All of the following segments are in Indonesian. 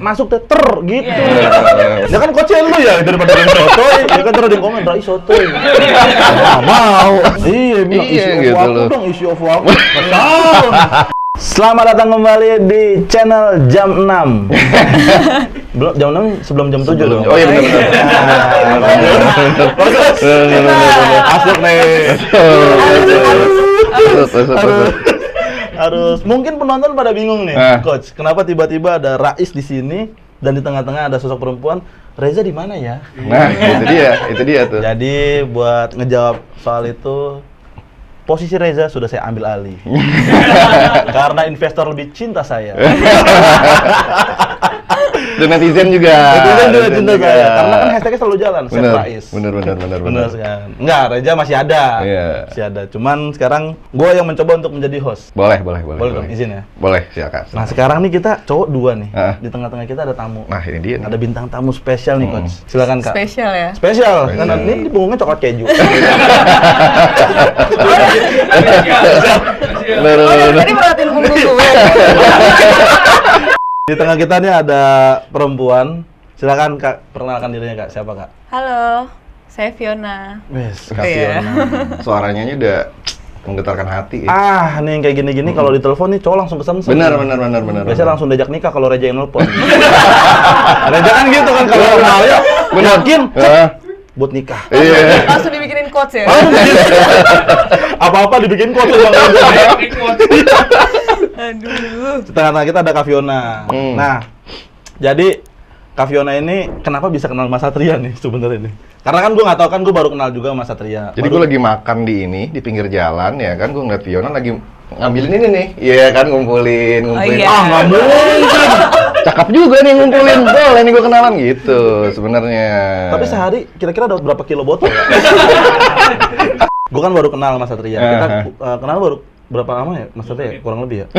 masuk teh gitu. Ya kan coachnya lu ya daripada dia sotoy, ya kan terus di komen Rai sotoy. Nggak mau. Iya, bilang isi of aku dong, isi of aku. Kesal. Selamat datang kembali di channel Jam 6. Belum jam 6 sebelum jam 7 dong. Oh iya benar. Masuk nih. Masuk. Harus. Mungkin penonton pada bingung nih, Coach. Kenapa tiba-tiba ada Rais di sini dan di tengah-tengah ada sosok perempuan? Reza di mana ya? Nah, itu dia tuh. Jadi buat ngejawab soal itu, posisi Reza sudah saya ambil alih. Karena investor lebih cinta saya. Dan netizen juga. Netizen juga cinta saya. Karena kan hashtagnya selalu jalan, Chef Rais. Bener Kan. Enggak, Reza masih ada. Iya. Masih ada. Cuman sekarang gue yang mencoba untuk menjadi host. Boleh Dong, izin ya? Boleh, silakan. Nah, sekarang nih kita cowok dua nih. Di tengah-tengah kita ada tamu. Nah, ini dia nih. Ada bintang tamu spesial nih, Coach. Silakan, Kak. Spesial ya? Spesial. Kan ini di punggungnya coklat keju. Tadi merhatiin punggung gue. Di tengah kita nih ada perempuan. Silakan Kak, perkenalkan dirinya Kak. Siapa Kak? Halo, saya Fiona. Wes, Kak Fiona. Suaranya ini udah menggetarkan hati. Nih yang kayak gini-gini kalau ditelepon nih cowok langsung pesan. Benar. Biasanya langsung diajak nikah kalau Reja yang nelpon. Reja kan gitu kan kalau kenal ya. Yakin? Buat nikah. Iya. Langsung dibikinin quotes ya? Apa-apa dibikin quotes Bang Reja. Aduh. Di tengah-tengah kita ada Kak Fiona. Nah, jadi Kak Fiona ini kenapa bisa kenal Mas Satria nih sebenarnya nih? Karena kan gue nggak tahu kan, gue baru kenal juga Mas Satria. Jadi gue lagi makan di pinggir jalan ya kan, gue ngeliat Fiona lagi ngambilin ini nih. Iya kan, ngumpulin. Oh, iya. Nggak mungkin. Cakep juga nih ngumpulin. Boleh nih gue kenalan gitu sebenarnya. Tapi sehari kira-kira dapat berapa kilo botol? Gue kan baru kenal Mas Satria. Kita kenal baru berapa lama ya Mas Satria? Kurang lebih ya?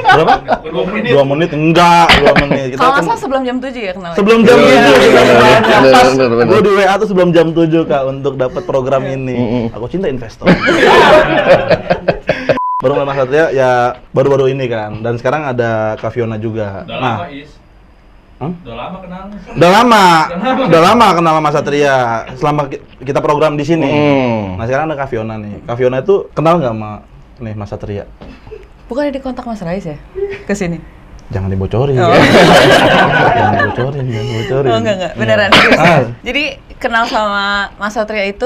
Berapa? 2 menit? Enggak, 2 menit. Kalau nggak salah sebelum jam 7 ya kenal. Sebelum jam 7. Pas Bener. gue di WA tuh sebelum jam 7 Kak untuk dapat program ini. Aku cinta investor. Baru kenal Mas Satria ya baru-baru ini kan. Dan sekarang ada Kak Fiona juga. Udah lama kenal Mas Satria selama kita program di sini. Nah sekarang ada Kak Fiona nih. Kak Fiona itu kenal nggak sama nih Mas Satria? Bukannya di kontak Mas Rais ya? Kesini? Jangan dibocorin. Oh. Jangan dibocorin. Oh enggak, beneran. Jadi kenal sama Mas Satria itu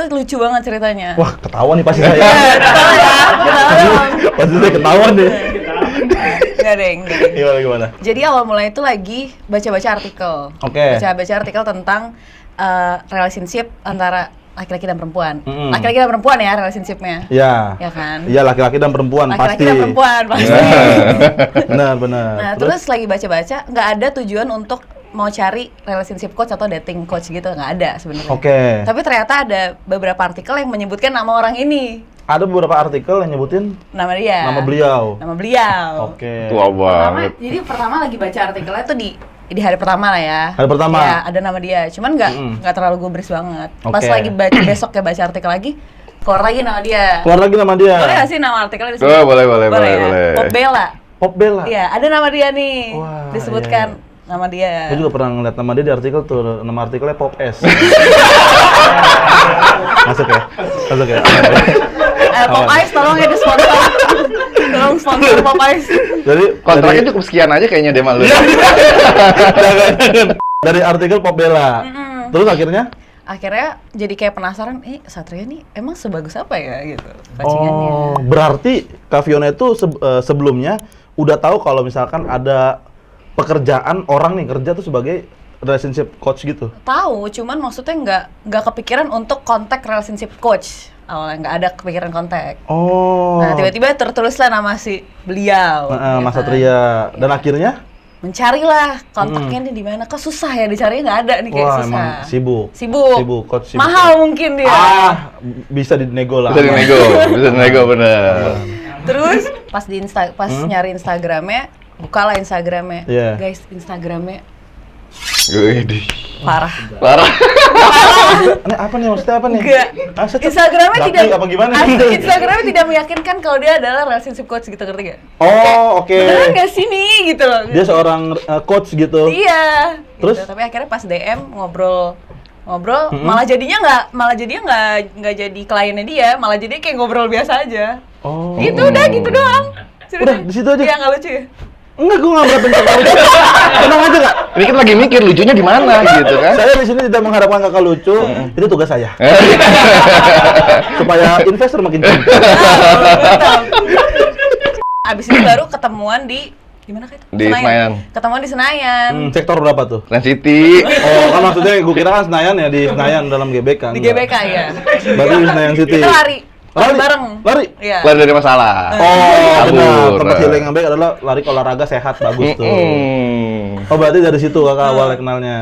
lucu banget ceritanya. Wah, ketahuan nih pasti saya. Ketahuan. Pasti saya ketahuan deh. Enggak deng. Gimana? Jadi awal mulai itu lagi baca-baca artikel. Oke. Baca-baca artikel tentang relationship antara laki-laki dan perempuan. Laki-laki dan perempuan ya relationship-nya. Iya. Ya kan? Iya, laki-laki dan perempuan Laki-laki pasti. dan perempuan pasti. Benar. Nah, terus lagi baca-baca nggak ada tujuan untuk mau cari relationship coach atau dating coach gitu, nggak ada sebenarnya. Oke. Tapi ternyata ada beberapa artikel yang menyebutkan nama orang ini. Ada beberapa artikel yang nyebutin Nama dia. nama beliau. Nama beliau. Oke. Tua banget. Jadi pertama lagi baca artikelnya tuh di hari pertama lah ya. Hari pertama? Ya, ada nama dia. Cuman nggak terlalu gubris banget. Pas Oke. lagi besok ya baca artikel lagi, keluar lagi nama dia. Keluar lagi nama dia. Boleh nggak sih nama artikelnya disebut? Oh, boleh. Ya? Pop Bella. Pop Bella. Iya, ada nama dia nih. Wah, disebutkan nama dia. Gue juga pernah ngeliat nama dia di artikel tuh, nama artikelnya Pop S. Masuk ya? Pop Ice tolong ya di sponsor. Tolong sponsor Pop Ice. Jadi Kontraknya cukup sekian aja kayaknya deh malu. Dari artikel Pop Bella. Terus akhirnya Jadi kayak penasaran, Satria nih emang sebagus apa ya gitu pacingannya. Oh, berarti Kak Fiona itu sebelumnya udah tahu kalau misalkan ada pekerjaan orang nih kerja tuh sebagai relationship coach gitu. Tahu, cuman maksudnya nggak kepikiran untuk kontak relationship coach. Awalnya nggak ada kepikiran kontak. Oh. Nah tiba-tiba tertulislah nama si beliau. Mas Satria. Dan akhirnya mencarilah kontaknya nih di mana. Kok susah ya dicarinya, nggak ada nih, kayak wah, susah. emang sibuk. Coach sibuk. Mahal mungkin dia. Bisa dinego lah. Bisa dinego bener. Terus pas nyari Instagramnya, bukalah Instagramnya. Yeah. Guys, Instagramnya Parah. Parah. Ini apa nih, maksudnya apa nih? Enggak. Instagramnya Dapet tidak apa gimana? Instagramnya tidak meyakinkan kalau dia adalah relationship coach gitu, ngerti gak? Oh, oke. Beneran nggak sih nih gitu loh. Dia seorang coach gitu. Iya. Terus? Gitu. Tapi akhirnya pas DM ngobrol malah jadinya nggak jadi kliennya dia, malah jadi kayak ngobrol biasa aja. Oh. Gitu udah gitu doang. Udah, di situ aja? Iya, nggak lucu ya? Enggak, gue nggak berapa kakak lucu. Tenang aja kak. Ini kan lagi mikir lucunya di mana gitu kan. Saya di sini tidak mengharapkan kakak lucu. Itu tugas saya. Supaya investor makin cinta. Abis itu baru ketemuan di gimana kayak itu? Di Senayan. Ketemuan di Senayan. Sektor berapa tuh? Trans City. Oh, kan maksudnya gue kira kan Senayan ya, di Senayan dalam GBK. Di GBK ya. Berarti di Senayan City. Kita lari bareng. Lari? Iya. Lari dari masalah. Oh, Kabur. benar. Tempat healing yang baik adalah lari olahraga sehat, bagus tuh. Oh, berarti dari situ kakak awalnya kenalnya.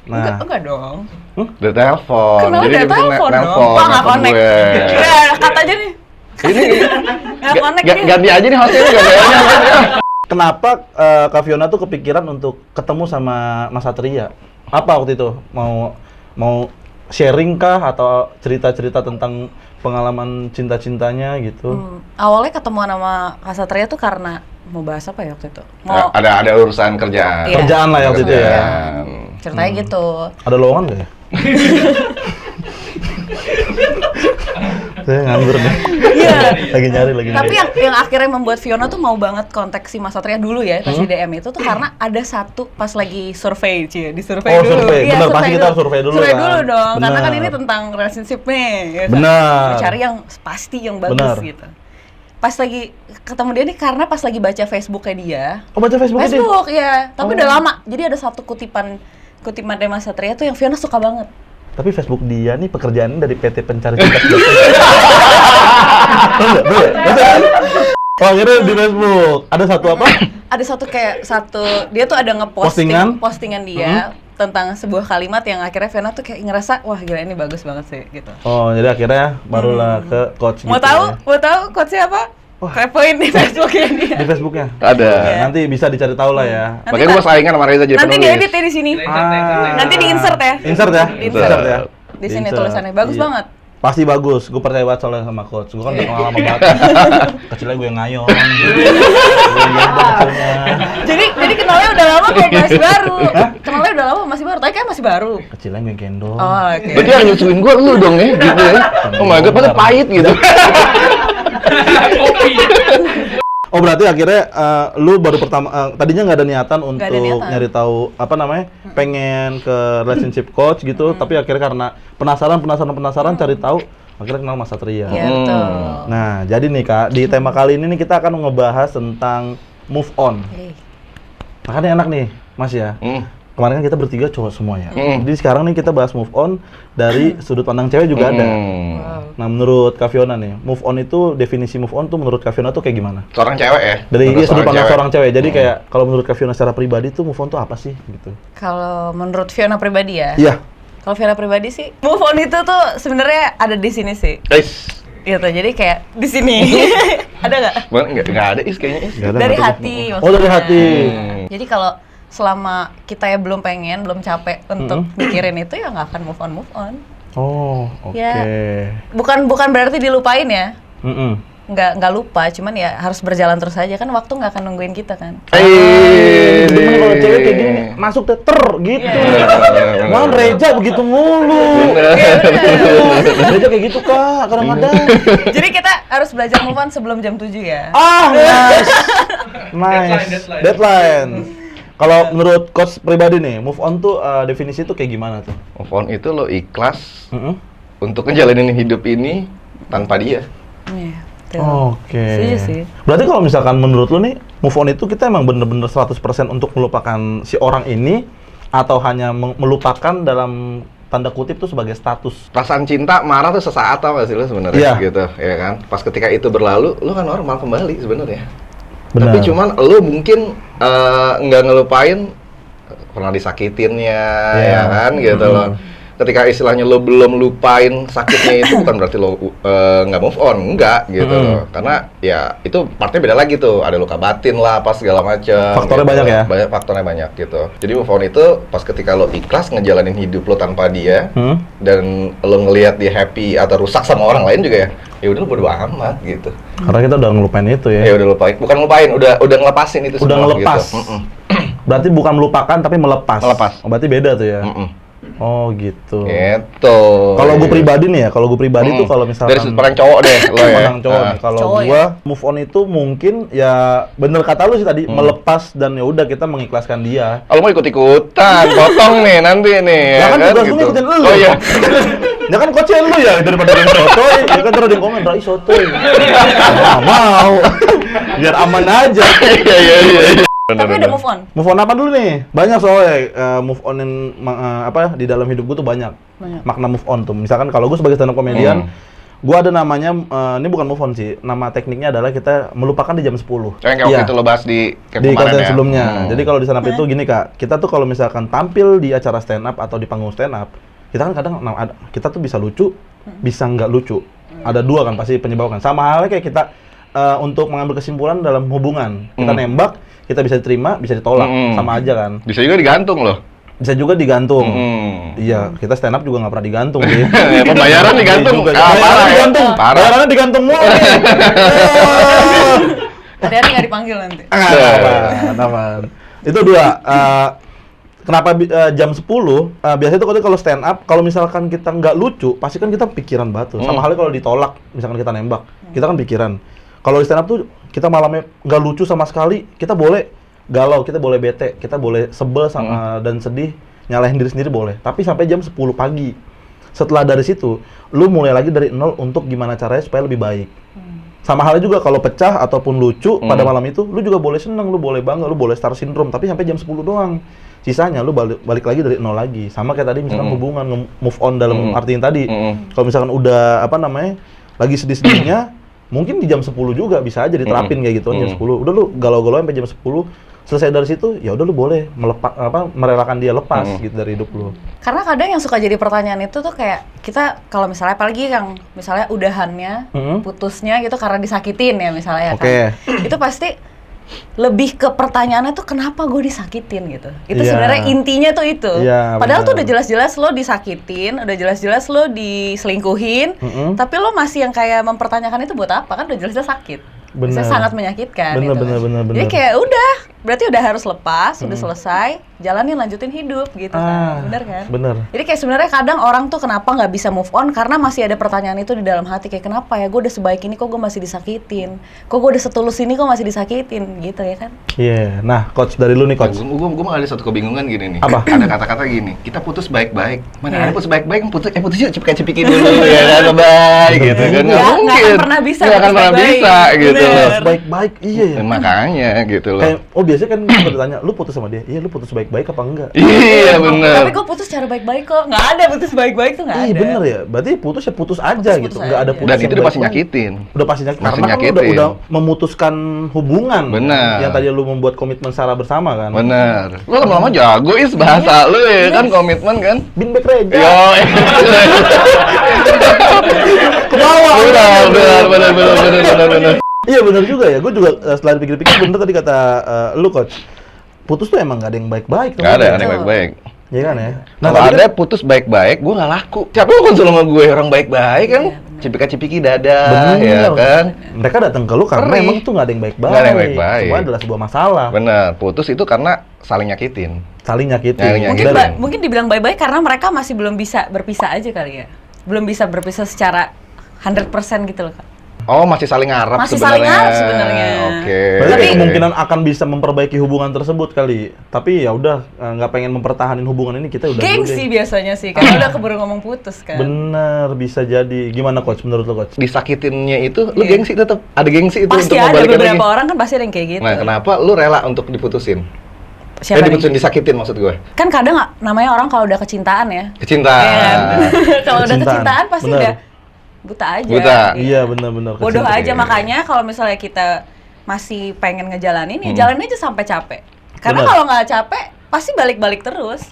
Nah, Enggak dong. Udah telepon. Kenal Jadi udah dia bikin telepon dong. nelpon, Pak nggak nelpon connect. gue. Ya, kata aja nih. Ini Nggak connect nih. ganti aja nih hostnya, ganti. kenapa Kak Fiona tuh kepikiran untuk ketemu sama Mas Satria? Apa waktu itu? Mau sharing kah atau cerita-cerita tentang pengalaman cinta-cintanya gitu? Awalnya ketemuan sama Kak Satria tuh karena mau bahas apa ya waktu itu? Mau Ada urusan kerjaan. Iya. Kerjaan lah ya waktu itu ya. Kerjaan. ceritanya gitu. Ada lowongan nggak ya? Saya nganggur nih. Iya. Lagi nyari. Tapi yang akhirnya membuat Fiona tuh mau banget kontak si Mas Satria dulu ya, pas di DM itu tuh karena ada satu pas lagi survei, di survei Oh, dulu. survei. Iya, Bener, pasti kita harus survei dulu Survei kan. dulu dong, karena kan Bener. ini tentang relationship nih. Ya kan? Benar. Cari yang pasti yang bagus Benar. gitu. Pas lagi ketemu dia nih karena pas lagi baca Facebooknya dia. Oh, baca Facebooknya dia? Facebook ya, tapi udah lama. Jadi ada satu kutipan dari Mas Satria tuh yang Fiona suka banget. Tapi Facebook dia nih pekerjaannya dari PT Pencari Cinta. Oh, akhirnya di Facebook ada satu apa? Ada satu dia tuh ada postingan dia tentang sebuah kalimat yang akhirnya Fiona tuh kayak ngerasa wah gila ini bagus banget sih gitu. Oh, jadi akhirnya barulah ke coach Mau gitu tahu? ya. Mau tahu coachnya apa? Kepoin di Facebooknya dia. Di Facebooknya? Ada. Nanti bisa dicari tahu lah ya. Nanti Makanya gue saingan sama Reza jadi Nanti penulis. diedit ya di sini. Nanti di-insert ya. Insert ya? Insert. ya? Di sini Insert. tulisannya bagus Iya. banget. Pasti bagus, gue percaya banget soalnya sama coach. Gue kan udah pengalaman banget. Kecilnya gue yang ngayong. Jadi kenalnya udah lama kayak masih baru. Kenalnya udah lama masih baru, tapi kan masih baru. Kecilnya gue yang gendong. Oh, oke. Berarti yang nyusuin gue lu dong ya, gitu ya. Oh my god, padahal pahit gitu. Oh, berarti akhirnya lu baru pertama tadinya nggak ada niatan untuk ada niatan. nyari tahu apa namanya, pengen ke relationship coach gitu, tapi akhirnya karena penasaran cari tahu, akhirnya kenal Mas Satria. Iya, betul. Nah, jadi nih Kak, di tema kali ini nih kita akan ngebahas tentang move on. Oke. Makanya enak nih, Mas ya. Kemarin kan kita bertiga cowok semua ya. Jadi sekarang nih kita bahas move on dari sudut pandang cewek juga ada. Wow. Nah, menurut Kak Fiona nih, move on itu, definisi move on tuh menurut Kak Fiona tuh kayak gimana? Seorang cewek ya? Dari Menurut sudut pandang seorang cewek. Jadi Hmm. kayak kalau menurut Kak Fiona secara pribadi tuh move on tuh apa sih gitu? Kalau menurut Fiona pribadi ya. Iya. Kalau Fiona pribadi sih, move on itu tuh sebenarnya ada di sini sih. Guys, Gitu. Jadi kayak di sini. Ada nggak? nggak ada is kayaknya is. Nggak ada, Dari nggak ada. hati Oh, dari hati. Jadi kalau selama kita ya belum capek untuk mikirin itu ya nggak akan move on. Oh, oke. Ya. Bukan berarti dilupain ya. Nggak lupa, cuman ya harus berjalan terus aja kan, waktu nggak akan nungguin kita kan. Demen kalau cewek kayak gini nih, masuk teter gitu. Wah, Reja begitu mulu. Reja kayak gitu Kak, kadang-kadang. Jadi kita harus belajar move on sebelum jam 7 ya. Nice. Deadline. Kalau menurut coach pribadi nih, move on tuh definisi tuh kayak gimana tuh? Move on itu lo ikhlas untuk ngejalanin hidup ini tanpa dia. Iya, betul. Oke. Setuju sih. Berarti kalau misalkan menurut lu nih, move on itu kita emang bener-bener 100% untuk melupakan si orang ini, atau hanya melupakan dalam tanda kutip tuh sebagai status? Perasaan cinta, marah tuh sesaat tau gak sih lo Iya. sebenarnya gitu, ya kan? Pas ketika itu berlalu, lo kan normal kembali sebenarnya. Benar. Tapi cuman lo mungkin nggak ngelupain pernah disakitinnya, Iya. ya kan gitu loh. ketika istilahnya lo belum lupain sakitnya itu bukan berarti lo nggak move on, enggak gitu loh. Karena ya itu partnya beda lagi tuh, ada luka batin lah, apa segala macam. Faktornya gitu. banyak ya? Banyak faktornya banyak gitu. Jadi move on itu pas ketika lo ikhlas ngejalanin hidup lo tanpa dia, dan lo ngelihat dia happy atau rusak sama orang lain juga ya udah lo bodo amat gitu. Karena kita udah ngelupain itu ya. Ya udah lupain, bukan ngelupain, udah ngelepasin itu Udah semua ngelepas. gitu. Berarti bukan melupakan tapi melepas. Melepas. Oh, berarti beda tuh ya. Oh gitu. Gitu. Kalau gue pribadi nih ya, kalau gue pribadi tuh kalau misalkan dari sudut pandang cowok deh lo ya. pandang cowok nih. Kalau Cowok gue move on itu mungkin ya bener kata lu sih tadi, melepas dan ya udah kita mengikhlaskan dia. Kalau mau ikut-ikutan, potong nih nanti nih. Ya kan tugas lu ngikutin lu. Oh iya. Ya kan coachnya lu ya daripada yang sotoy, ya kan terus dia komen Rai sotoy. Nggak mau. Biar aman aja. Iya. Tapi udah move on. Move on apa dulu nih? Banyak soalnya move on yang apa di dalam hidup gue tuh banyak. Makna move on tuh. Misalkan kalau gue sebagai stand up comedian, gue ada namanya ini bukan move on sih. Nama tekniknya adalah kita melupakan di jam 10. Kayak waktu itu lo bahas di konten sebelumnya. Jadi kalau di stand up itu gini Kak, kita tuh kalau misalkan tampil di acara stand up atau di panggung stand up, kita kan kadang kita tuh bisa lucu, bisa nggak lucu. Ada dua kan pasti penyebab kan. Sama halnya kayak kita untuk mengambil kesimpulan dalam hubungan. Kita nembak, kita bisa diterima, bisa ditolak, sama aja kan. Bisa juga digantung loh. Bisa juga digantung. Iya, kita stand up juga nggak pernah digantung sih. Pembayaran digantung. Bayaran digantung. Parah. Bayarannya digantung mulu nih. Hari-hari nggak dipanggil nanti. Aman. Itu dua. Kenapa jam 10? Biasanya tuh kalau stand up, kalau misalkan kita nggak lucu, pasti kan kita pikiran banget tuh. Sama halnya kalau ditolak, misalkan kita nembak, kita kan pikiran. Kalau di stand up tuh kita malamnya nggak lucu sama sekali, kita boleh galau, kita boleh bete, kita boleh sebel sama dan sedih, nyalahin diri sendiri boleh. Tapi sampai jam 10 pagi. Setelah dari situ, lu mulai lagi dari nol untuk gimana caranya supaya lebih baik. Sama halnya juga kalau pecah ataupun lucu pada malam itu, lu juga boleh seneng, lu boleh bangga, lu boleh star syndrome, tapi sampai jam 10 doang. Sisanya lu balik lagi dari nol lagi. Sama kayak tadi misalkan hubungan move on dalam arti yang tadi. Kalau misalkan udah apa namanya, lagi sedih-sedihnya, mungkin di jam 10 juga bisa aja diterapin kayak gitu jam 10. Udah lu galau-galau sampai jam 10, selesai dari situ ya udah lu boleh merelakan dia lepas gitu dari hidup lu. Karena kadang yang suka jadi pertanyaan itu tuh kayak kita kalau misalnya apalagi yang misalnya udahannya, putusnya gitu karena disakitin ya misalnya kan. Itu pasti lebih ke pertanyaannya tuh kenapa gue disakitin gitu. Itu sebenarnya intinya tuh itu. Padahal tuh udah jelas-jelas lo disakitin, udah jelas-jelas lo diselingkuhin, tapi lo masih yang kayak mempertanyakan itu buat apa? Kan udah jelas-jelas sakit. Bisa sangat menyakitkan gitu. Bener. Jadi kayak udah, berarti udah harus lepas, udah selesai, jalanin lanjutin hidup gitu kan. Bener kan? Bener. Jadi kayak sebenarnya kadang orang tuh kenapa nggak bisa move on karena masih ada pertanyaan itu di dalam hati kayak kenapa ya gue udah sebaik ini kok gue masih disakitin, kok gue udah setulus ini kok masih disakitin gitu ya kan? Iya. Nah, coach dari lu nih coach. Gue mah ada satu kebingungan gini nih. Apa? Ada kata-kata gini. Kita putus baik-baik. Mana ada putus baik-baik? Putusnya cepik-cepikin dulu ya kan baik gitu kan. Nggak mungkin. Nggak akan pernah bisa. Nggak akan pernah bisa gitu. Baik-baik, iya ya. Makanya gitu loh. Kayak, biasanya kan kita ditanya, lu putus sama dia? Iya, lu putus baik-baik apa enggak? Iya bener. Tapi kok putus cara baik-baik kok? Nggak ada putus baik-baik tuh nggak ada. Iya bener ya. Berarti putus ya putus aja gitu. Nggak ada putus. Dan itu udah pasti nyakitin. Udah pasti nyakitin. Pasti Karena nyakitin. kan udah memutuskan hubungan. Bener. Yang tadi lu membuat komitmen secara bersama kan. Bener. Lu lama-lama jago bahasa lu ya kan, komitmen kan. Bin back reja. Yo. Ke bawah. Bener. Iya bener juga ya. Gue juga setelah dipikir-pikir bener tadi kata lu coach. Putus tuh emang gak ada yang baik-baik. Gak ada yang baik-baik. Iya kan ya. Nah, kalau ada putus baik-baik, gue gak laku. Siapa lu konsul sama gue orang baik-baik kan? Cipika-cipiki dada, ya kan? Mereka datang ke lu karena emang tuh gak ada yang baik-baik. Gak ada yang baik-baik. Semua adalah sebuah masalah. Bener, putus itu karena saling nyakitin. Saling nyakitin. Mungkin dibilang baik-baik karena mereka masih belum bisa berpisah aja kali ya. Belum bisa berpisah secara 100% gitu loh Kak. Oh, masih saling ngarap masih sebenarnya. Masih saling ngarap sebenarnya. Oke. Berarti kemungkinan akan bisa memperbaiki hubungan tersebut kali. Tapi ya udah nggak pengen mempertahankan hubungan ini, kita udah gengsi biasanya sih, karena udah keburu ngomong putus kan. Bener, bisa jadi. Gimana coach menurut lo coach? Disakitinnya itu lu gengsi tetap. Ada gengsi itu pasti untuk ada membalikan lagi. beberapa orang kan pasti ada yang kayak gitu. Nah, kenapa lu rela untuk diputusin? Siapa diputusin, disakitin maksud gue. Kan kadang namanya orang kalau udah kecintaan ya. Kecintaan. Kalau udah kecintaan pasti udah buta aja. Buta. Iya benar-benar. Bodoh aja, makanya kalau misalnya kita masih pengen ngejalanin ya jalanin aja sampai capek. Karena kalau nggak capek pasti balik-balik terus.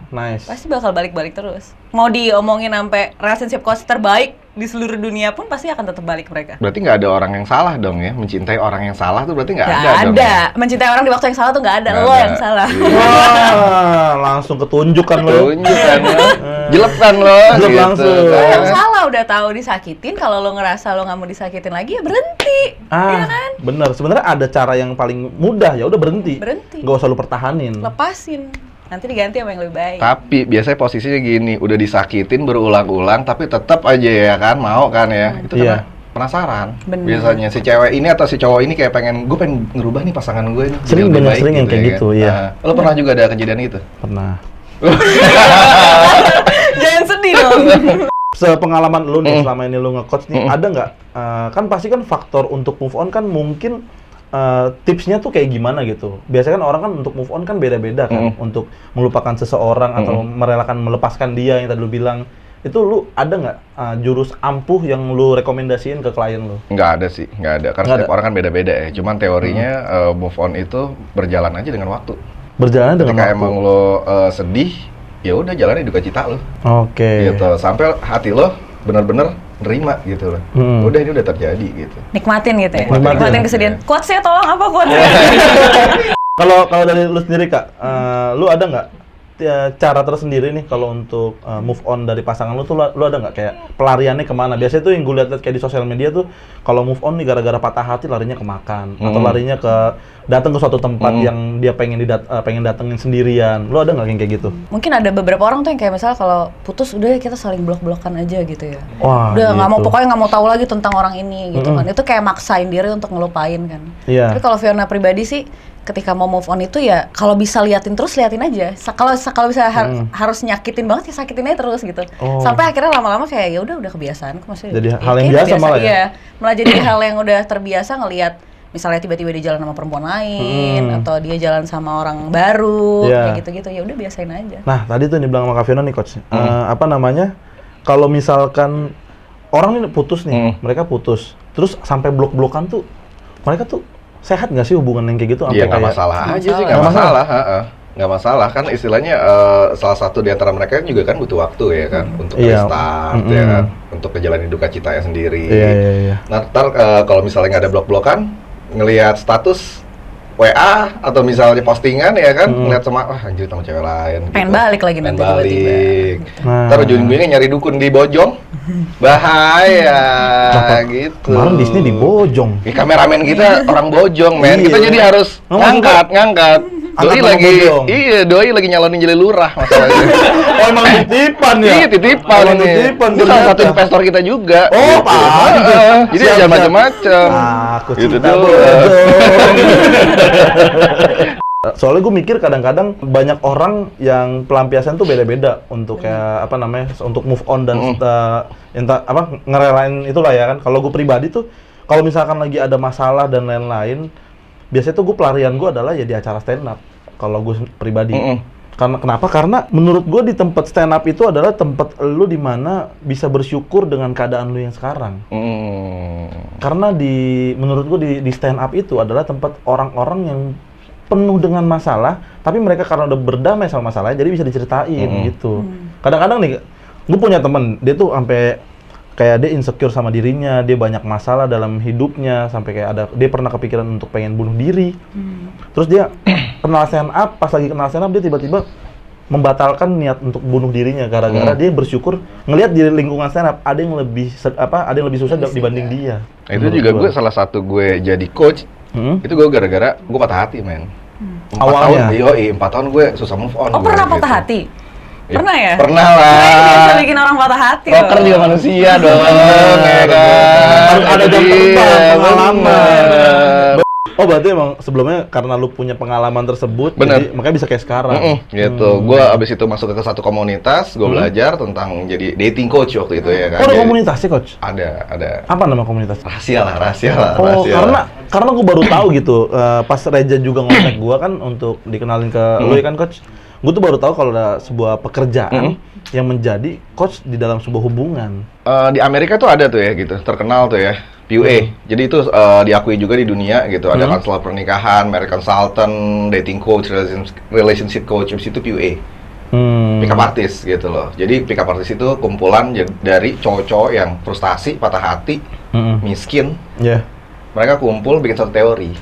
Nice. Pasti bakal balik-balik terus. Mau diomongin sampai relationship coach terbaik di seluruh dunia pun pasti akan tetap balik mereka. Berarti nggak ada orang yang salah dong ya? Mencintai orang yang salah tuh berarti nggak ada dong. Nggak ada. Mencintai orang di waktu yang salah tuh nggak ada. Nggak Lo ada. yang salah. Wah, langsung ketunjuk kan lo. Tunjukkan lo, jelek kan lo, Jelek gitu. langsung. Lo yang Kan? salah udah tahu disakitin. Kalau lo ngerasa lo nggak mau disakitin lagi ya berhenti. Iya kan? Bener. Sebenarnya ada cara yang paling mudah, ya udah berhenti. Berhenti. Nggak usah lu pertahanin. Lepasin. Nanti diganti sama yang lebih baik. Tapi biasanya posisinya gini, udah disakitin berulang-ulang tapi tetap aja ya kan mau kan ya. Itu Iya. karena penasaran. Bener. Biasanya si cewek ini atau si cowok ini kayak gue pengen ngerubah nih pasangan gue ini. jadi Sering, lebih banyak baik sering yang kayak ya gitu, kan? iya. Nah, lo pernah juga ada kejadian itu? Pernah. Jangan sedih dong. Sepengalaman lu nih selama ini lu nge-coach nih, ada nggak? Kan pasti kan faktor untuk move on kan mungkin tipsnya tuh kayak gimana gitu. Biasanya kan orang kan untuk move on kan beda-beda kan. Untuk melupakan seseorang atau merelakan melepaskan dia yang tadi lu bilang. Itu lu ada nggak jurus ampuh yang lu rekomendasiin ke klien lu? Nggak ada sih, nggak ada. Karena Nggak setiap ada. orang kan beda-beda ya. Cuman teorinya move on itu berjalan aja dengan waktu. Berjalan dengan Ketika waktu. emang lo sedih, ya udah jalani duka cita lo. Oke. Gitu. Sampai hati lo benar-benar nerima gitu loh. Udah ini udah terjadi gitu. Nikmatin gitu ya. Nikmatin. Nikmatin kesedihan. Quotes-nya tolong apa quotes-nya? Kalau dari lu sendiri Kak, lu ada nggak cara tersendiri nih kalau untuk move on dari pasangan lu tuh lu ada nggak kayak pelariannya kemana? Biasanya tuh yang gue lihat kayak di sosial media tuh kalau move on nih gara-gara patah hati larinya ke makan atau larinya ke datang ke suatu tempat yang dia pengen pengen datengin sendirian. Lu ada nggak yang kayak gitu? Mungkin ada beberapa orang tuh yang kayak misalnya kalau putus udah ya kita saling blok-blokan aja gitu ya. Wah, Udah nggak mau, gitu. pokoknya nggak mau tahu lagi tentang orang ini gitu kan. Itu kayak maksain diri untuk ngelupain kan. Iya. Tapi kalau Fiona pribadi sih ketika mau move on itu ya kalau bisa liatin terus liatin aja. Kalau bisa harus nyakitin banget ya sakitin aja terus gitu. Oh. Sampai akhirnya lama-lama kayak ya udah kebiasaan. Maksudnya Jadi ya, hal yang kayaknya biasa udah malah ya? Iya, malah jadi hal yang udah terbiasa ngelihat misalnya tiba-tiba dia jalan sama perempuan lain atau dia jalan sama orang baru Iya. kayak gitu-gitu ya udah biasain aja. Nah, tadi tuh yang dibilang sama Kak Fiona nih coach. Apa namanya? Kalau misalkan orang ini putus nih, mereka putus. Terus sampai blok-blokan tuh mereka tuh sehat nggak sih hubungan yang kayak gitu? Iya, nggak kayak- masalah aja sih, Nggak nggak masalah. masalah. Nggak masalah kan istilahnya salah satu di antara mereka juga kan butuh waktu ya kan untuk Iya. restart ya kan untuk ngejalanin duka citanya sendiri. Iya. Nah, ntar kalau misalnya nggak ada blok-blokan, ngelihat status WA atau misalnya postingan ya kan, ngeliat sama anjir sama cewek lain. Pengen balik lagi Pengen nanti tiba-tiba. balik. Nah. Ntar ujung-ujungnya nyari dukun di Bojong, bahaya gitu. Kemarin Disney di Bojong. Kameramen kita orang Bojong, men. Iya. Kita jadi harus Ngomong ngangkat. Doi Angkat nama lagi, Bojong. iya, doi lagi nyalonin jadi lurah masalahnya. Oh, emang titipan ya? Iya, titipan Emang ini. titipan Ini salah satu ternyata. investor kita juga. Oh, Gitu. paham. Jadi Siap, jangan siap. macam-macam. Aku Gitu cinta tuh. Bojong. Soalnya gue mikir kadang-kadang banyak orang yang pelampiasan tuh beda-beda untuk kayak apa namanya untuk move on dan ngerelain itulah ya kan. Kalau gue pribadi tuh kalau misalkan lagi ada masalah dan lain-lain, biasanya tuh gue pelarian gue adalah ya di acara stand up. Kalau gue pribadi. Karena kenapa? Karena menurut gue di tempat stand up itu adalah tempat lu di mana bisa bersyukur dengan keadaan lu yang sekarang. Karena menurut gue di stand up itu adalah tempat orang-orang yang penuh dengan masalah, tapi mereka karena udah berdamai sama masalahnya, jadi bisa diceritain gitu. Kadang-kadang nih, gue punya temen, dia tuh sampai kayak dia insecure sama dirinya, dia banyak masalah dalam hidupnya, sampai kayak dia pernah kepikiran untuk pengen bunuh diri. Terus dia kenal stand up, pas lagi kenal stand up dia tiba-tiba membatalkan niat untuk bunuh dirinya gara-gara dia bersyukur ngelihat di lingkungan stand up ada yang lebih susah dibanding dia. Nah, itu juga gue salah satu gue jadi coach. Itu gue gara-gara gue patah hati, men. 4 Awalnya? tahun, 4 tahun gue susah move on. Oh, gue, pernah gitu. patah hati? Pernah ya? Pernah Nah, ini lah. bisa bikin orang patah hati loh. Rocker juga manusia dong, ya kan? Harus ada jam terbang, Iya, pengalaman. bener. Oh, berarti emang sebelumnya karena lu punya pengalaman tersebut, Bener. jadi makanya bisa kayak sekarang. Gitu. Gue abis itu masuk ke satu komunitas, gue belajar tentang jadi dating coach waktu itu ya kan. Oh, ada Jadi- komunitas sih, Coach? Ada. Apa nama komunitas? Rahasia lah. Oh, rahasia karena gue baru tahu gitu. Pas Reja juga ngontak gue kan untuk dikenalin ke lu ya kan, Coach. Gue tuh baru tahu kalau ada sebuah pekerjaan yang menjadi coach di dalam sebuah hubungan? Di Amerika tuh ada tuh ya gitu, terkenal tuh ya, PUA. Jadi itu diakui juga di dunia gitu. Ada konselor pernikahan, marriage consultant, dating coach, relationship coach, itu PUA. Pick up artist gitu loh. Jadi pick up artist itu kumpulan dari cowok-cowok yang frustasi, patah hati, miskin. Mereka kumpul bikin satu teori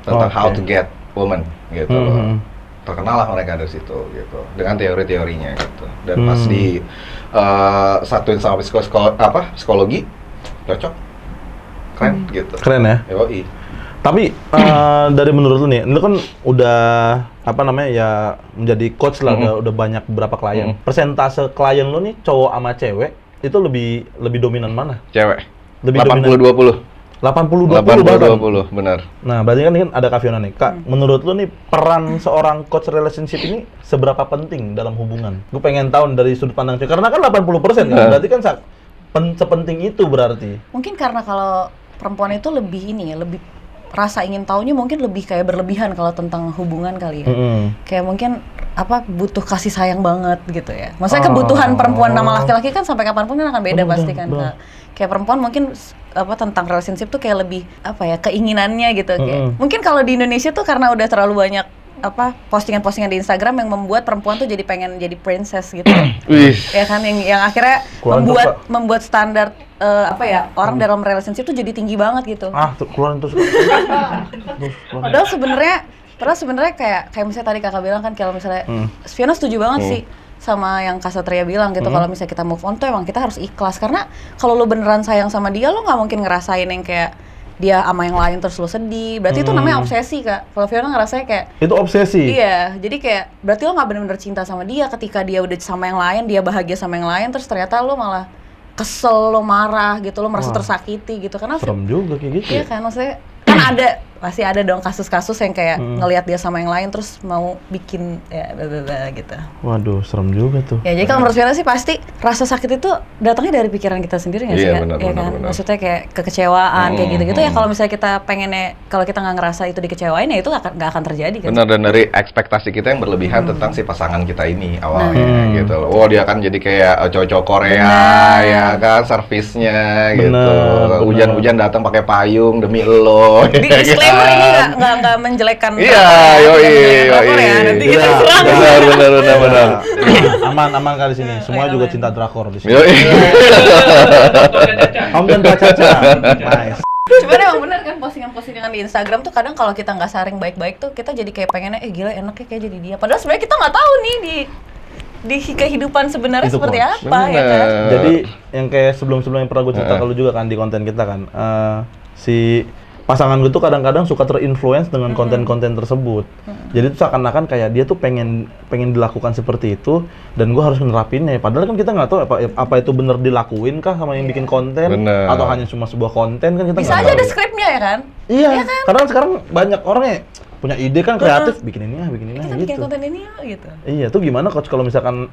tentang how to get woman gitu loh. Terkenal lah mereka dari situ gitu dengan teori-teorinya gitu. Dan pas di satuin sama psikologi cocok, keren gitu. Keren ya. Yoi. Tapi dari menurut lu nih, lu kan udah menjadi coach lah, udah banyak beberapa klien. Persentase klien lu nih cowok sama cewek itu lebih dominan mana? Cewek. Lebih 80-20. 80-20 bahkan. 80-20, benar. Nah, berarti kan ada Kak Fiona nih. Kak, menurut lu nih peran seorang coach relationship ini seberapa penting dalam hubungan? Gue pengen tahu dari sudut pandang cewek. Karena kan 80% kan, berarti kan sepenting itu berarti. Mungkin karena kalau perempuan itu lebih lebih rasa ingin taunya mungkin lebih kayak berlebihan kalau tentang hubungan kali ya. Kayak mungkin butuh kasih sayang banget gitu ya. Maksudnya kebutuhan perempuan sama laki-laki kan sampai kapanpun kan akan beda pasti kan. Kayak perempuan mungkin tentang relationship tuh kayak lebih keinginannya gitu. Kayak mungkin kalau di Indonesia tuh karena udah terlalu banyak postingan-postingan di Instagram yang membuat perempuan tuh jadi pengen jadi princess gitu. Ya kan yang akhirnya membuat standar orang dalam relationship tuh jadi tinggi banget gitu. Keluarin terus. Padahal sebenarnya kayak misalnya tadi kakak bilang kan kalau misalnya Fiona setuju banget sih sama yang Kak Satria bilang gitu, kalau misalnya kita move on tuh emang kita harus ikhlas, karena kalau lo beneran sayang sama dia lo nggak mungkin ngerasain yang kayak dia sama yang lain terus lo sedih. Berarti itu namanya obsesi, Kak. Kalau Fiona ngerasanya kayak itu obsesi. Iya, jadi kayak berarti lo nggak bener-bener cinta sama dia ketika dia udah sama yang lain, dia bahagia sama yang lain, terus ternyata lo malah kesel, lo marah gitu, lo merasa tersakiti gitu. Karena serem juga kayak gitu. Iya kan, maksudnya kan pasti ada dong kasus-kasus yang kayak ngelihat dia sama yang lain terus mau bikin gitu. Waduh, serem juga tuh. Ya jadi kalau menurut Fiona sih pasti rasa sakit itu datangnya dari pikiran kita sendiri nggak sih? Iya, Iya kan? Maksudnya kayak kekecewaan kayak gitu-gitu ya, kalau misalnya kita pengennya, kalau kita nggak ngerasa itu dikecewain ya itu nggak akan terjadi kan? Benar, dan dari ekspektasi kita yang berlebihan tentang si pasangan kita ini awalnya gitu loh. Oh, dia akan jadi kayak cowok-cowok Korea ya kan, servisnya gitu. Hujan-hujan datang pakai payung demi lo. Disclaimer ini nggak menjelekkan. Iya, yoi. Nanti kita diserang. Benar. Aman kali sini. Semua juga cinta drakor di sini. Yoi. Om dan Kak Caca. Nice. Cuman emang bener kan postingan-postingan di Instagram tuh kadang kalau kita nggak saring baik-baik tuh kita jadi kayak pengennya gila enaknya kayak jadi dia. Padahal sebenarnya kita nggak tahu nih di kehidupan sebenarnya itu seperti apa ya kan. Jadi yang kayak sebelum-sebelumnya pernah gue cerita kalau juga kan di konten kita kan si pasangan gue tuh kadang-kadang suka terinfluence dengan konten-konten tersebut. Jadi tuh seakan-akan kayak dia tuh pengen dilakukan seperti itu dan gue harus nerapinnya. Padahal kan kita nggak tahu apa itu bener dilakuin kah sama yang bikin konten atau hanya cuma sebuah konten kan kita bisa aja ada skripnya ya kan? Iya kan? Karena sekarang banyak orang ya punya ide kan kreatif, bikin ini kita gitu. Bikin konten ini gitu. Iya, tuh gimana coach kalau misalkan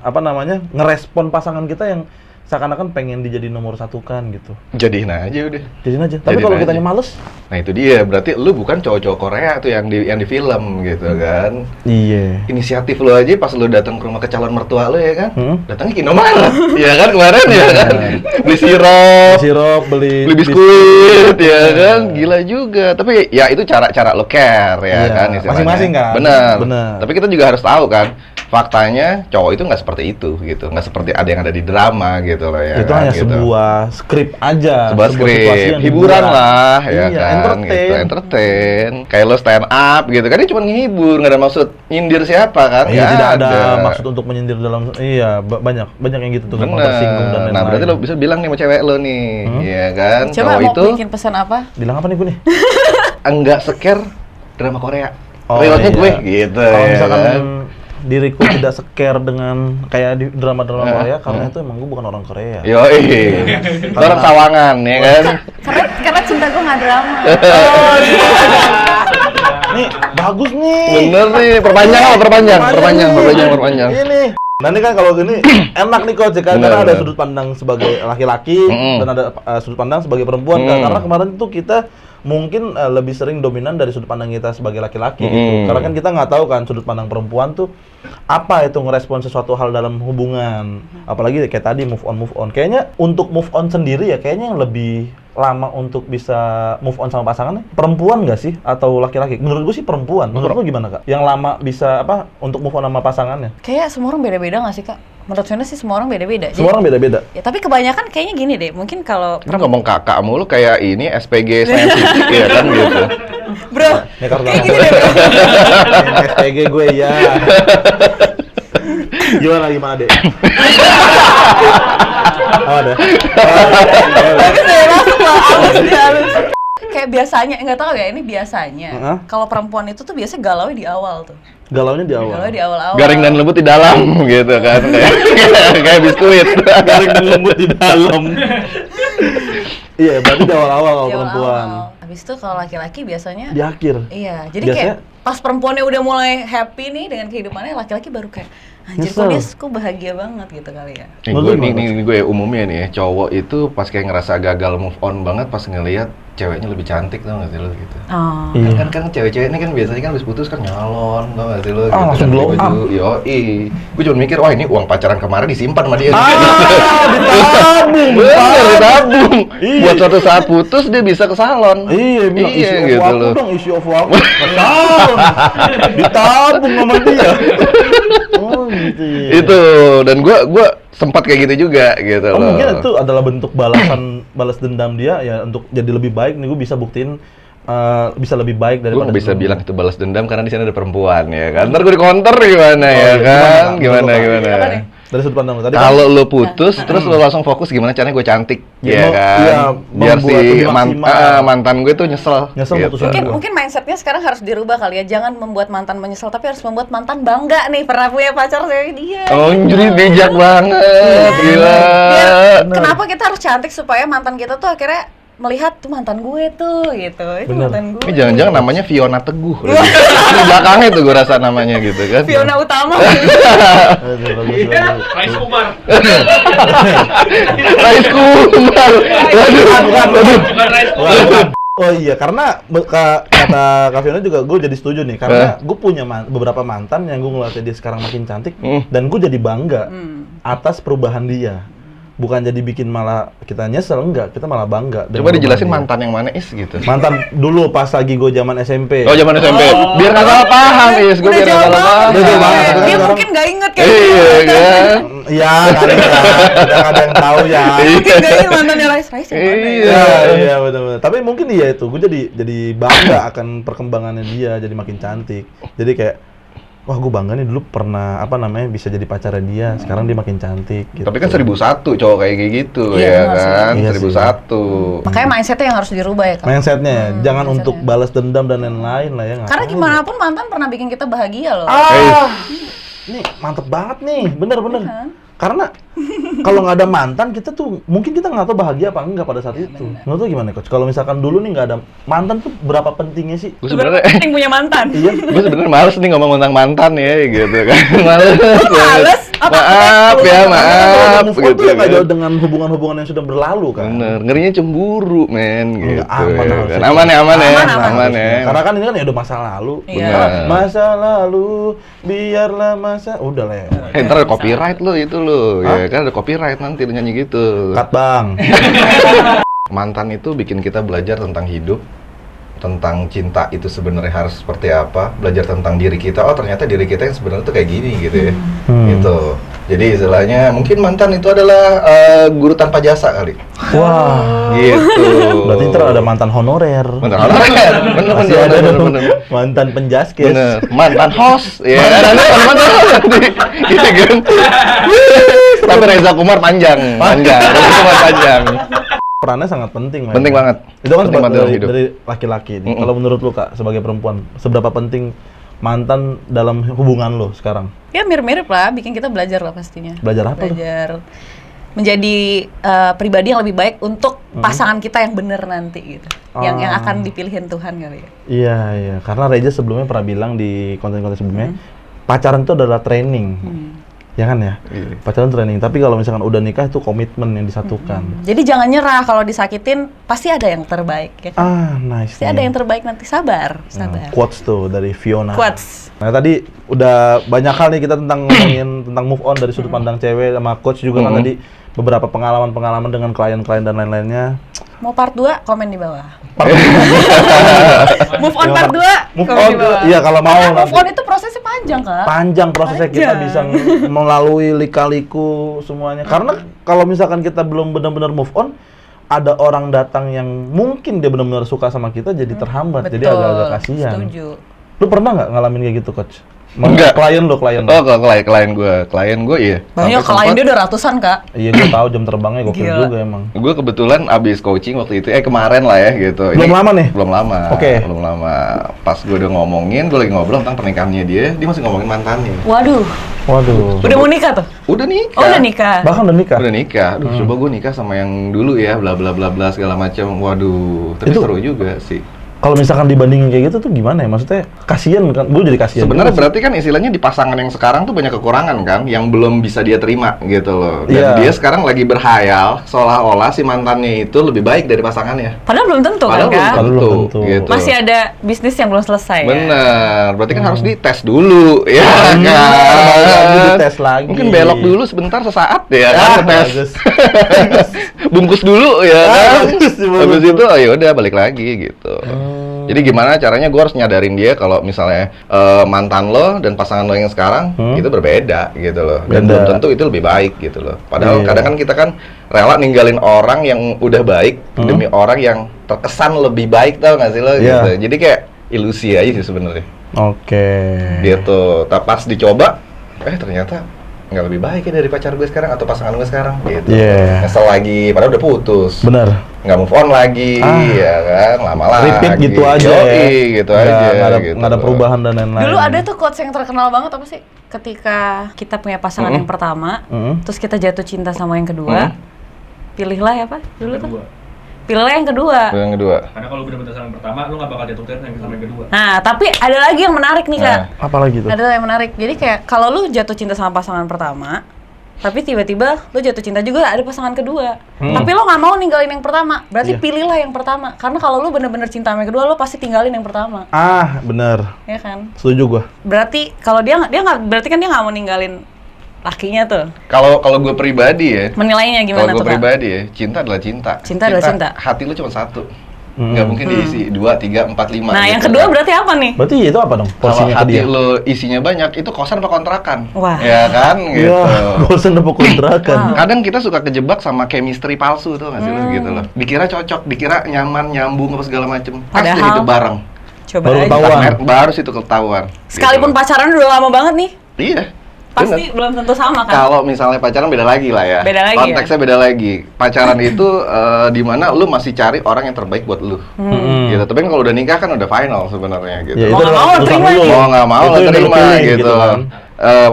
ngerespon pasangan kita yang seakan-akan pengen dijadiin nomor satu kan gitu. Jadiin aja udah. Jadiin aja. Tapi kalau kitanya males? Nah itu dia, berarti lu bukan cowok-cowok Korea tuh yang di film gitu kan. Iya. Inisiatif lu aja pas lu datang ke rumah ke calon mertua lu ya kan. Datangnya ke Indomaret. Iya kan kemarin ya kan. Beli sirup, beli biskuit ya kan. Gila juga. Tapi ya itu cara lo care ya kan istilahnya. Masing-masing kan. Benar. Tapi kita juga harus tahu kan, faktanya cowok itu nggak seperti itu gitu, nggak seperti ada yang ada di drama gitu loh ya. Itu hanya sebuah skrip aja, sebuah skrip, hiburan lah ya kan. Entertain. Gitu, entertain. Kayak lo stand up gitu kan, ini cuma ngehibur, nggak ada maksud nyindir siapa kan? Iya, tidak ada maksud untuk menyindir dalam. Iya, banyak yang gitu tuh, gampang tersinggung dan lain-lain. Nah berarti lo bisa bilang nih sama cewek lo nih, ya kan? Coba mau bikin pesan apa? Bilang apa nih gue nih? Enggak scare drama Korea. Oh, Realnya gue gitu. Kalau misalkan kan? diriku tidak scare dengan kayak di drama-drama Korea, karena itu emang gue bukan orang Korea. Yoi. Orang Sawangan ya kan. Karena cinta gue nggak drama. Nih bagus nih. Bener nih, perpanjang. Ini Nah ini kan kalau gini enak nih coach kan, karena ada sudut pandang sebagai laki-laki dan ada sudut pandang sebagai perempuan kan. Karena kemarin tuh kita mungkin lebih sering dominan dari sudut pandang kita sebagai laki-laki gitu. Karena kan kita nggak tahu kan sudut pandang perempuan tuh apa itu ngerespon sesuatu hal dalam hubungan. Apalagi kayak tadi move on. Kayaknya untuk move on sendiri ya kayaknya yang lebih lama untuk bisa move on sama pasangannya perempuan nggak sih atau laki-laki? Menurut gue sih perempuan. Menurut lu gimana kak? Yang lama bisa untuk move on sama pasangannya? Kayak semua orang beda-beda nggak sih kak? Menurut Fiona sih semua orang beda-beda. Semua orang beda-beda. Ya tapi kebanyakan kayaknya gini deh. Mungkin kalau Lu ngomong kakak mulu kayak ini SPG Scientific ya kan gitu. bro, Ini kartu kayak gini deh bro. SPG gue ya. Gimana deh? Ada. Bagus deh, masuk lah, halus. Kayak biasanya, nggak tahu ya, ini biasanya. Kalau perempuan itu tuh biasanya galau di awal tuh. Galaunya di awal. Galau di awal-awal. Garing dan lembut di dalam gitu kan. Kayak biskuit. Garing dan lembut di dalam. Iya, berarti di awal-awal kalau Di perempuan. awal-awal. Habis itu kalau laki-laki biasanya Di akhir. iya, jadi Biasanya- kayak pas perempuannya udah mulai happy nih dengan kehidupannya, laki-laki baru kayak anjir kok Nyesel. kok bahagia banget gitu kali ya. Ini gue umumnya nih ya, cowok itu pas kayak ngerasa gagal move on banget pas ngelihat ceweknya lebih cantik, tau gak sih lo gitu. Oh. Iya. Kan cewek-cewek ini kan biasanya kan habis putus kan nyalon, tau gak sih lo gitu. Langsung glow up. Yoi. Gue cuma mikir, wah ini uang pacaran kemarin disimpan sama dia. Ditabung. Bener, ditabung. Iya. Buat suatu saat putus dia bisa ke salon. Iya, bilang isi Iya, OVO gitu aku loh. dong, isi OVO aku. Kesal. Ditabung sama dia. Oh gitu ya. Itu, dan gue sempat kayak gitu juga gitu Oh loh. mungkin itu adalah bentuk balas dendam dia ya untuk jadi lebih baik nih, gue bisa buktiin bisa lebih baik Gue daripada nggak bisa sebelumnya. bilang itu balas dendam karena di sana ada perempuan ya kan. Ntar gue di counter gimana ya iya. kan? Gimana, Gimana? Apa nih? Dari sudut pandang lu tadi Kalau lo putus, terus lo langsung fokus gimana caranya gue cantik, Ya, ya kan? iya, Biar si membuat lebih maksimal. mantan gue tuh nyesel. Nyesel gitu. putusin juga. Mungkin mindsetnya sekarang harus dirubah kali ya. Jangan membuat mantan menyesal, tapi harus membuat mantan bangga nih pernah punya pacar kayak dia. Oh, jadi bijak banget, gila. Biar, kenapa kita harus cantik supaya mantan kita tuh akhirnya melihat tuh mantan gue tuh gitu. Itu Bener. mantan gue. Ini jangan-jangan namanya Fiona Teguh. Di belakangnya tuh gue rasa namanya gitu kan. Fiona Utama. Aduh, bagus. Rais Umar. Rais Kumar. Bukan Rais Umar. Bukan. Oh iya, karena kata Kak Fiona juga gue jadi setuju nih, karena gue punya beberapa mantan yang gue ngeliatnya dia sekarang makin cantik, dan gue jadi bangga atas perubahan dia. Bukan jadi bikin malah kita nyesel, enggak, kita malah bangga. dengan Coba dijelasin perubahan mantan yang mana is gitu. dia. Mantan dulu pas lagi gue zaman SMP. Oh, zaman SMP. Biar nggak salah paham, is. Gue biar nggak salah paham. Udah jauh banget. Dia Sekarang- mungkin nggak inget kayak Iya gitu. kan. Iya, kali ya. Udah ada yang tahu ya. Mungkin nggak inget mantannya Rais yang mana ya? Iya. Iya, benar-benar. Tapi mungkin iya itu, gue jadi bangga akan perkembangannya dia, jadi makin cantik. Jadi kayak, wah gue bangga nih dulu pernah bisa jadi pacarnya dia, sekarang dia makin cantik. Gitu. Tapi kan 1001 cowok kayak gitu Iya, ya benar sih. kan. Iya sih. 1001. Makanya mindsetnya yang harus dirubah ya Kak. Mindsetnya, jangan mindsetnya. untuk balas dendam dan lain-lain lah ya. Karena ngapain gimana pun mantan pernah bikin kita bahagia loh. Nih mantep banget nih, bener-bener. Kan? Karena kalau nggak ada mantan kita tuh mungkin kita nggak tahu bahagia apa enggak pada saat itu. Menurut lu gimana coach? Kalau misalkan dulu nih nggak ada mantan tuh berapa pentingnya sih? Gue sebenarnya Penting punya mantan. Iya. gue sebenarnya males nih ngomong tentang mantan ya gitu kan. Males. males? Apa? Maaf ya, Kalau maaf move on gitu tuh ya nggak kan. jauh dengan hubungan-hubungan yang sudah berlalu kan. Bener, ngerinya cemburu men gitu. Aman ya harusnya. kan. Aman ya, Aman. aman ya. Karena kan ini kan ya udah masa lalu. Iya. Benar. Masa lalu biarlah masa udah lewat. Ntar ada copyright lo itu lo, Hah? ya kan ada copyright nanti lo nyanyi gitu. Cut bang. Mantan itu bikin kita belajar tentang hidup, tentang cinta itu sebenarnya harus seperti apa, belajar tentang diri kita. Oh ternyata diri kita yang sebenarnya tuh kayak gini gitu ya. Gitu. Jadi istilahnya mungkin mantan itu adalah guru tanpa jasa kali. Wah. Gitu. Berarti ntar ada mantan honorer. Mantan honorer. Masih ada dong bener. mantan penjaskes. Bener. Mantan host. Ya kan ada mantan host nanti. Gitu kan. Tapi Reza Kumar panjang. Reza Kumar panjang. Perannya sangat penting. Man. Penting banget. Itu kan Penting banget dalam hidup. dari laki-laki. nih. Kalau menurut lu Kak, sebagai perempuan, seberapa penting mantan dalam hubungan lo sekarang? Ya mirip-mirip lah, bikin kita belajar lah pastinya. Belajar apa lu? Belajar menjadi pribadi yang lebih baik untuk pasangan kita yang bener nanti gitu. Yang akan dipilihin Tuhan kali ya. Iya, iya. Karena Reza sebelumnya pernah bilang di konten-konten sebelumnya, pacaran itu adalah training. Ya kan ya? Pacaran training, tapi kalau misalkan udah nikah itu komitmen yang disatukan. Jadi jangan nyerah, kalau disakitin pasti ada yang terbaik ya kan? Nice. Pasti ada yang terbaik nanti, sabar. Quotes tuh dari Fiona. Quotes. Nah tadi udah banyak hal nih kita tentang ngomongin tentang move on dari sudut pandang cewek, sama coach juga kan tadi beberapa pengalaman-pengalaman dengan klien-klien dan lain-lainnya. Mau part 2, komen di bawah. Move on part 2, Move komen on, di bawah. iya kalau mau Karena move nanti. on itu prosesnya panjang, Kak. Panjang prosesnya, kita Panjang. bisa melalui lika-liku semuanya. Karena kalau misalkan kita belum benar-benar move on, ada orang datang yang mungkin dia benar-benar suka sama kita jadi terhambat, jadi Betul, agak-agak kasihan. setuju. Lu pernah nggak ngalamin kayak gitu, coach? Enggak. Klien lo. Oh, kalau klien gue iya. Banyak klien dia udah ratusan, Kak. Iya, gue tahu jam terbangnya gokil Gila. juga emang. Gue kebetulan abis coaching waktu itu, kemarin lah ya gitu. Belum lama nih? Belum lama. Oke. Belum lama. Pas gue udah ngomongin, gue lagi ngobrol tentang pernikahannya dia masih ngomongin mantannya. Waduh, Waduh. udah mau nikah tuh? Udah nikah. Oh, udah nikah. Bahkan udah nikah? Udah nikah. Aduh, coba gue nikah sama yang dulu ya, bla bla bla bla segala macam. Waduh, tapi Itu- seru juga sih. Kalau misalkan dibandingin kayak gitu tuh gimana ya? Maksudnya kasihan kan? Gue jadi kasihan. Sebenarnya juga sih. berarti kan istilahnya di pasangan yang sekarang tuh banyak kekurangan kan, yang belum bisa dia terima gitu loh. Iya. Dan dia sekarang lagi berhayal seolah-olah si mantannya itu lebih baik dari pasangannya. Padahal belum tentu Padahal kan, Kak? Padahal belum tentu. gitu. Masih ada bisnis yang belum selesai ya? Bener, berarti kan harus dites dulu, ya Balik lagi kan? dites lagi. Mungkin belok dulu sebentar sesaat ya Ah, kan, bagus. tes. Bungkus dulu ya kan. bagus, bagus. Habis itu oh ya udah balik lagi gitu. Jadi gimana caranya gue harus nyadarin dia kalau misalnya mantan lo dan pasangan lo yang sekarang itu berbeda gitu loh. Dan Beda. belum tentu itu lebih baik gitu loh. Padahal Iya. kadang kan kita kan rela ninggalin orang yang udah baik demi orang yang terkesan lebih baik, tau gak sih lo Iya. gitu. Jadi kayak ilusi aja sih sebenarnya. Oke. Gitu. Tapi pas dicoba, ternyata nggak lebih baik ya dari pacar gue sekarang atau pasangan gue sekarang gitu. Iya. Nyesel lagi, padahal udah putus. Bener. Nggak move on lagi, ya kan, lama lagi. Repeat gitu aja ya. Gitu Nggak- aja. nggak ada, gitu. nggak ada perubahan dan lain-lain. Dulu ada tuh quotes yang terkenal banget, apa sih? Ketika kita punya pasangan yang pertama, terus kita jatuh cinta sama yang kedua, pilihlah ya, Pak? Dulu tuh. Kedua. Pilihlah yang kedua. Yang kedua. Karena kalau benar-benar sama yang pertama, lu nggak bakal jatuh cinta sama yang kedua. Nah, tapi ada lagi yang menarik nih, Kak. Apalagi tuh? Ada yang menarik. Jadi kayak kalau lu jatuh cinta sama pasangan pertama, tapi tiba-tiba lu jatuh cinta juga ada pasangan kedua. Tapi lo nggak mau ninggalin yang pertama. Berarti Iya. pilihlah yang pertama. Karena kalau lu bener-bener cinta sama yang kedua, lo pasti tinggalin yang pertama. Bener. Ya kan? Setuju gua. Berarti kalau dia nggak berarti kan dia nggak mau ninggalin lakinya tuh. Kalau gue pribadi ya, Menilainya kalau gimana gue tuh, Kak? pribadi ya, cinta adalah cinta. Cinta adalah cinta. Hati lu cuma satu. Nggak mungkin diisi 2, 3, 4, 5. Nah, yang gitu kedua kan. berarti apa nih? Berarti itu apa dong? Kalau Porsinya ke hati dia. lo isinya banyak, itu kosan apa kontrakan? Wah. Ya kan, gitu. Iya, bosan apa kontrakan. Kadang kita suka kejebak sama chemistry palsu tuh nggak sih lo gitu loh. Dikira cocok, dikira nyaman, nyambung apa segala macem. Pas Padahal- udah hidup bareng, Coba Baru aja. tahu. Ketahuan. baru situ ketahuan. Sekalipun gitu. pacaran udah lama banget nih, Iya. pasti bener. belum tentu sama kan? Kalau misalnya pacaran beda lagi lah ya. Beda lagi Konteksnya beda lagi. Pacaran itu di mana lu masih cari orang yang terbaik buat lu. Gitu. Tapi kan kalau udah nikah kan udah final sebenarnya gitu. Ya, Mau nggak adalah mau, urusan terima lu. aja. Mau nggak mau Itu lo yang terima lu pilih, gitu. kan.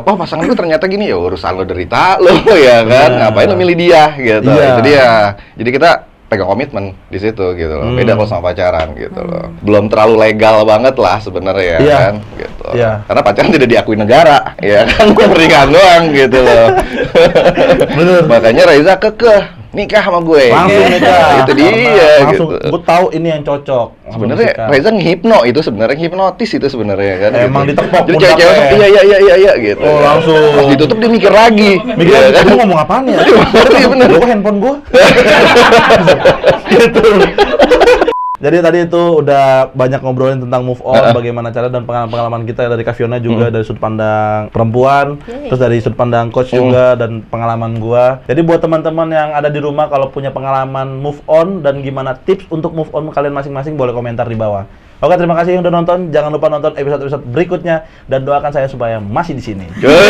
Oh pasangan lu ternyata gini, ya urusan lo derita lo ya kan. Iya. Ngapain lo milih dia gitu. Iya. Itu dia. Jadi kita pegang komitmen di situ gitu loh. Beda kalau sama pacaran gitu loh. Belum terlalu legal banget lah sebenarnya Iya. kan gitu. Iya. Karena pacaran tidak diakui negara ya kan, pernikahan doang gitu loh. Bener. Makanya Reza kekeh nikah sama gue. Langsung Gitu. nikah. Itu dia Langsung, gitu. gue tahu ini yang cocok. Sebenarnya Reza ngehipno itu sebenarnya hipnotis itu sebenarnya kan. Emang gitu. ditepok Jadi pundaknya. cewek-cewek iya gitu. Oh, langsung. Pas ditutup dia mikir lagi. Mikir Iya lagi, kan? gue ngomong apaan ya? Iya, bener. Gue handphone gue. Gitu. Jadi tadi itu udah banyak ngobrolin tentang move on, bagaimana cara dan pengalaman-pengalaman kita dari Kak Fiona juga dari sudut pandang perempuan, terus dari sudut pandang coach juga dan pengalaman gua. Jadi buat teman-teman yang ada di rumah kalau punya pengalaman move on dan gimana tips untuk move on kalian masing-masing boleh komentar di bawah. Oke, terima kasih yang udah nonton. Jangan lupa nonton episode-episode berikutnya dan doakan saya supaya masih di sini. Yeay.